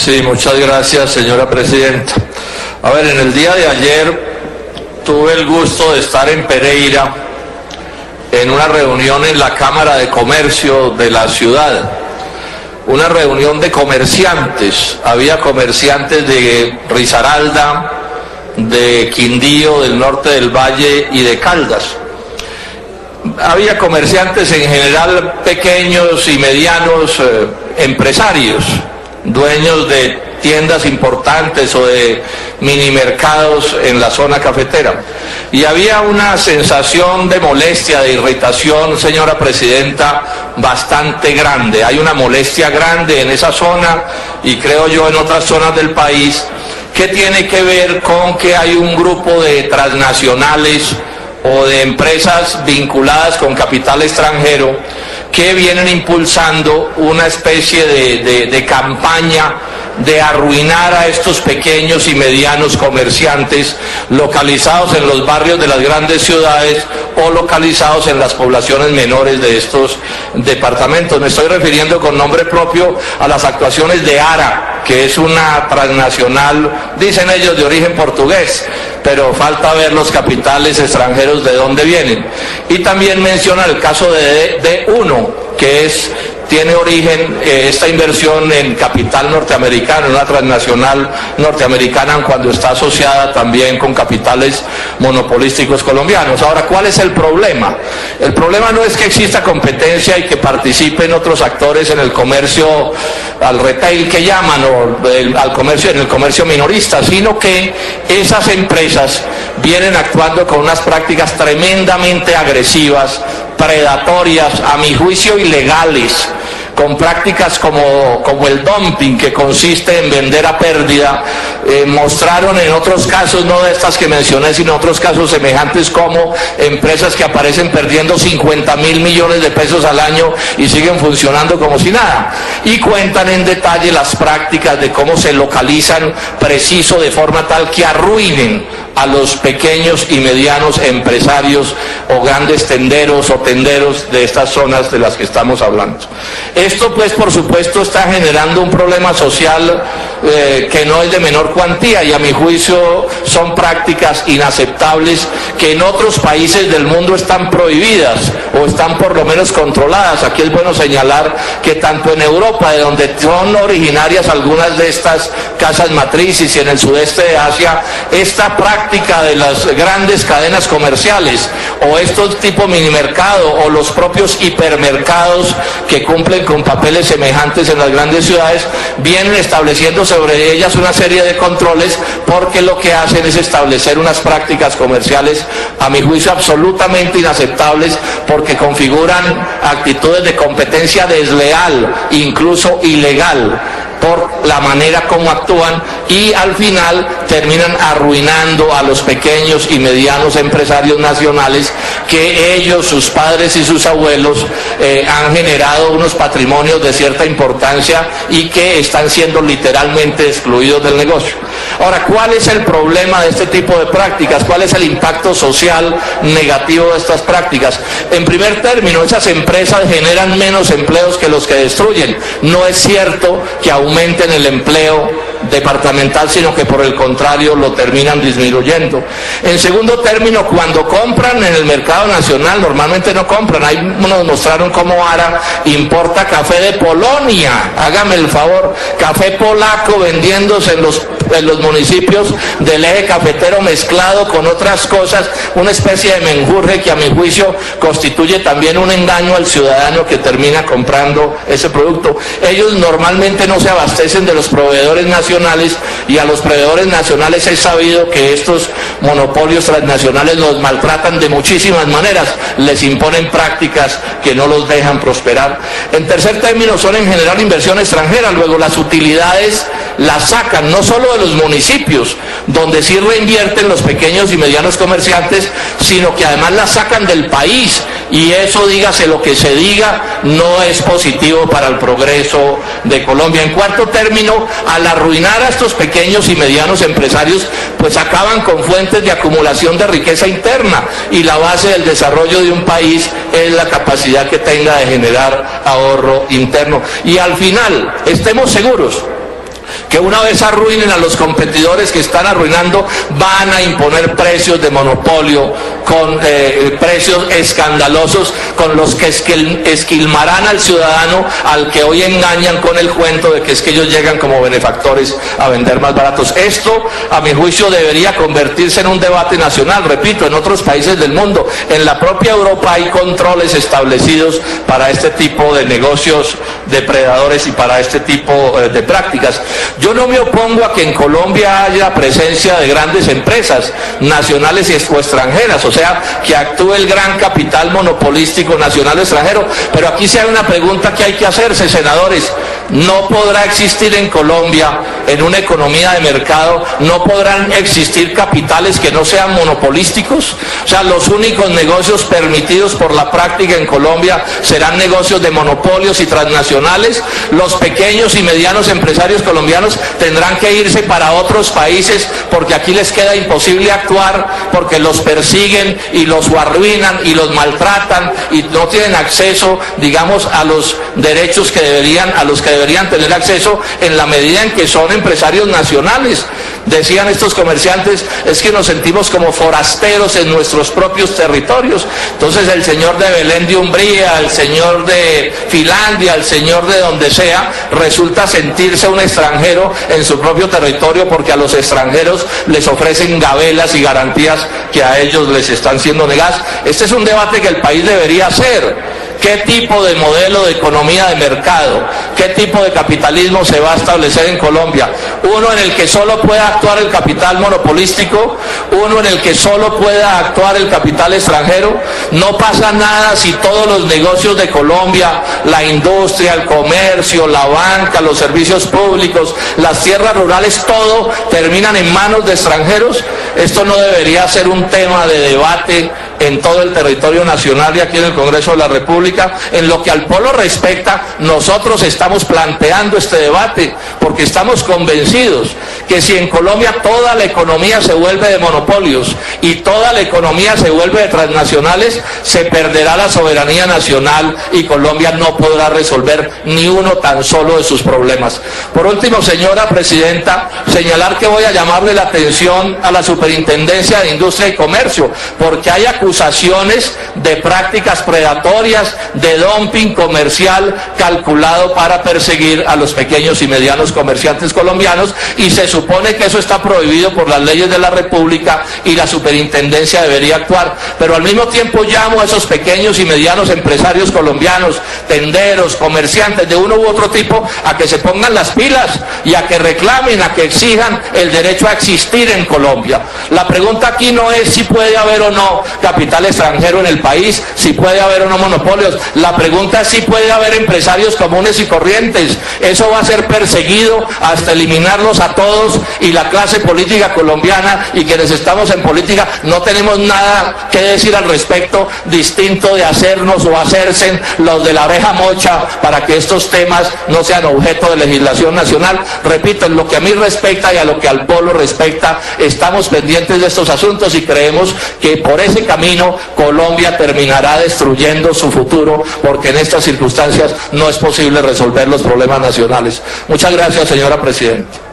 Sí, muchas gracias, señora presidenta. A ver, en el día de ayer tuve el gusto de estar en Pereira en una reunión en la Cámara de Comercio de la ciudad. Una reunión de comerciantes. Había comerciantes de Risaralda, de Quindío, del norte del Valle y de Caldas. Había comerciantes en general pequeños y medianos empresarios, dueños de tiendas importantes o de mini mercados en la zona cafetera. Y había una sensación de molestia, de irritación, señora presidenta, bastante grande. Hay una molestia grande en esa zona y creo yo en otras zonas del país, que tiene que ver con que hay un grupo de transnacionales o de empresas vinculadas con capital extranjero que vienen impulsando una especie de campaña de arruinar a estos pequeños y medianos comerciantes localizados en los barrios de las grandes ciudades o localizados en las poblaciones menores de estos departamentos. Me estoy refiriendo con nombre propio a las actuaciones de ARA, que es una transnacional, dicen ellos, de origen portugués, pero falta ver los capitales extranjeros de dónde vienen. Y también menciona el caso de D1, que tiene origen esta inversión en capital norteamericano, una transnacional norteamericana, cuando está asociada también con capitales monopolísticos colombianos. Ahora, ¿cuál es el problema? El problema no es que exista competencia y que participen otros actores en el comercio al retail que llaman, o en el comercio minorista, sino que esas empresas vienen actuando con unas prácticas tremendamente agresivas, predatorias, a mi juicio ilegales, con prácticas como el dumping, que consiste en vender a pérdida. Mostraron en otros casos, no de estas que mencioné, sino otros casos semejantes, como empresas que aparecen perdiendo 50.000 millones de pesos al año y siguen funcionando como si nada. Y cuentan en detalle las prácticas de cómo se localizan preciso de forma tal que arruinen a los pequeños y medianos empresarios o grandes tenderos o tenderos de estas zonas de las que estamos hablando. Esto, pues, por supuesto, está generando un problema social que no es de menor cuantía, y a mi juicio son prácticas inaceptables que en otros países del mundo están prohibidas o están por lo menos controladas. Aquí es bueno señalar que tanto en Europa, de donde son originarias algunas de estas casas matrices, y en el sudeste de Asia, esta práctica de las grandes cadenas comerciales o estos tipos minimercados o los propios hipermercados que cumplen con papeles semejantes en las grandes ciudades, vienen estableciendo sobre ellas una serie de controles, porque lo que hacen es establecer unas prácticas comerciales, a mi juicio, absolutamente inaceptables, porque configuran actitudes de competencia desleal, incluso ilegal, por la manera como actúan, y al final terminan arruinando a los pequeños y medianos empresarios nacionales que ellos, sus padres y sus abuelos han generado unos patrimonios de cierta importancia y que están siendo literalmente excluidos del negocio. Ahora, ¿cuál es el problema de este tipo de prácticas? ¿Cuál es el impacto social negativo de estas prácticas? En primer término, esas empresas generan menos empleos que los que destruyen. No es cierto que aumenten el empleo departamental, sino que por el contrario lo terminan disminuyendo. En segundo término, cuando compran en el mercado nacional, normalmente no compran. Ahí nos mostraron cómo ARA importa café de Polonia, hágame el favor, café polaco vendiéndose en los municipios del eje cafetero, mezclado con otras cosas, una especie de menjurje que a mi juicio constituye también un engaño al ciudadano que termina comprando ese producto. Ellos normalmente no se abastecen de los proveedores nacionales, y a los proveedores nacionales es sabido que estos monopolios transnacionales los maltratan de muchísimas maneras, les imponen prácticas que no los dejan prosperar. En tercer término, son en general inversión extranjera. Luego, las utilidades las sacan no solo de los municipios, donde sí reinvierten los pequeños y medianos comerciantes, sino que además las sacan del país, y eso, dígase lo que se diga, no es positivo para el progreso de Colombia. En cuarto término, al arruinar a estos pequeños y medianos empresarios, pues acaban con fuentes de acumulación de riqueza interna, y la base del desarrollo de un país es la capacidad que tenga de generar ahorro interno. Y al final, estemos seguros que una vez arruinen a los competidores que están arruinando, van a imponer precios de monopolio con precios escandalosos con los que esquilmarán al ciudadano, al que hoy engañan con el cuento de que es que ellos llegan como benefactores a vender más baratos. Esto, a mi juicio, debería convertirse en un debate nacional. Repito, en otros países del mundo, en la propia Europa, hay controles establecidos para este tipo de negocios depredadores y para este tipo de prácticas. Yo no me opongo a que en Colombia haya presencia de grandes empresas nacionales o extranjeras, o sea, que actúe el gran capital monopolístico nacional o extranjero, pero aquí sí hay una pregunta que hay que hacerse, senadores. No podrá existir en Colombia, en una economía de mercado, no podrán existir capitales que no sean monopolísticos. O sea, los únicos negocios permitidos por la práctica en Colombia serán negocios de monopolios y transnacionales. Los pequeños y medianos empresarios colombianos tendrán que irse para otros países porque aquí les queda imposible actuar, porque los persiguen y los arruinan y los maltratan y no tienen acceso, digamos, a los derechos a los que deberían tener acceso en la medida en que son empresarios nacionales. Decían estos comerciantes, es que nos sentimos como forasteros en nuestros propios territorios. Entonces el señor de Belén de Umbría, el señor de Finlandia, el señor de donde sea, resulta sentirse un extranjero en su propio territorio porque a los extranjeros les ofrecen gabelas y garantías que a ellos les están siendo negadas. Este es un debate que el país debería hacer. ¿Qué tipo de modelo de economía de mercado, qué tipo de capitalismo se va a establecer en Colombia? Uno en el que solo pueda actuar el capital monopolístico, uno en el que solo pueda actuar el capital extranjero. No pasa nada si todos los negocios de Colombia, la industria, el comercio, la banca, los servicios públicos, las tierras rurales, todo terminan en manos de extranjeros. Esto no debería ser un tema de debate en todo el territorio nacional y aquí en el Congreso de la República. En lo que al polo respecta, nosotros estamos planteando este debate porque estamos convencidos que si en Colombia toda la economía se vuelve de monopolios y toda la economía se vuelve de transnacionales, se perderá la soberanía nacional y Colombia no podrá resolver ni uno tan solo de sus problemas. Por último, señora presidenta, señalar que voy a llamarle la atención a la Superintendencia de Industria y Comercio, porque hay acusaciones de prácticas predatorias, de dumping comercial calculado para perseguir a los pequeños y medianos comerciantes colombianos, y se supone que eso está prohibido por las leyes de la República y la superintendencia debería actuar. Pero al mismo tiempo llamo a esos pequeños y medianos empresarios colombianos, tenderos, comerciantes de uno u otro tipo, a que se pongan las pilas y a que reclamen, a que exijan el derecho a existir en Colombia. La pregunta aquí no es si puede haber o no capital extranjero en el país, si puede haber o no monopolios. La pregunta es si puede haber empresarios comunes y corrientes. Eso va a ser perseguido hasta eliminarlos a todos, y la clase política colombiana y quienes estamos en política no tenemos nada que decir al respecto, distinto de hacernos o hacerse los de la abeja mocha para que estos temas no sean objeto de legislación nacional. Repito, en lo que a mí respecta y a lo que al polo respecta, estamos pendientes de estos asuntos y creemos que por ese camino Colombia terminará destruyendo su futuro, porque en estas circunstancias no es posible resolver los problemas nacionales. Muchas gracias, señora presidenta.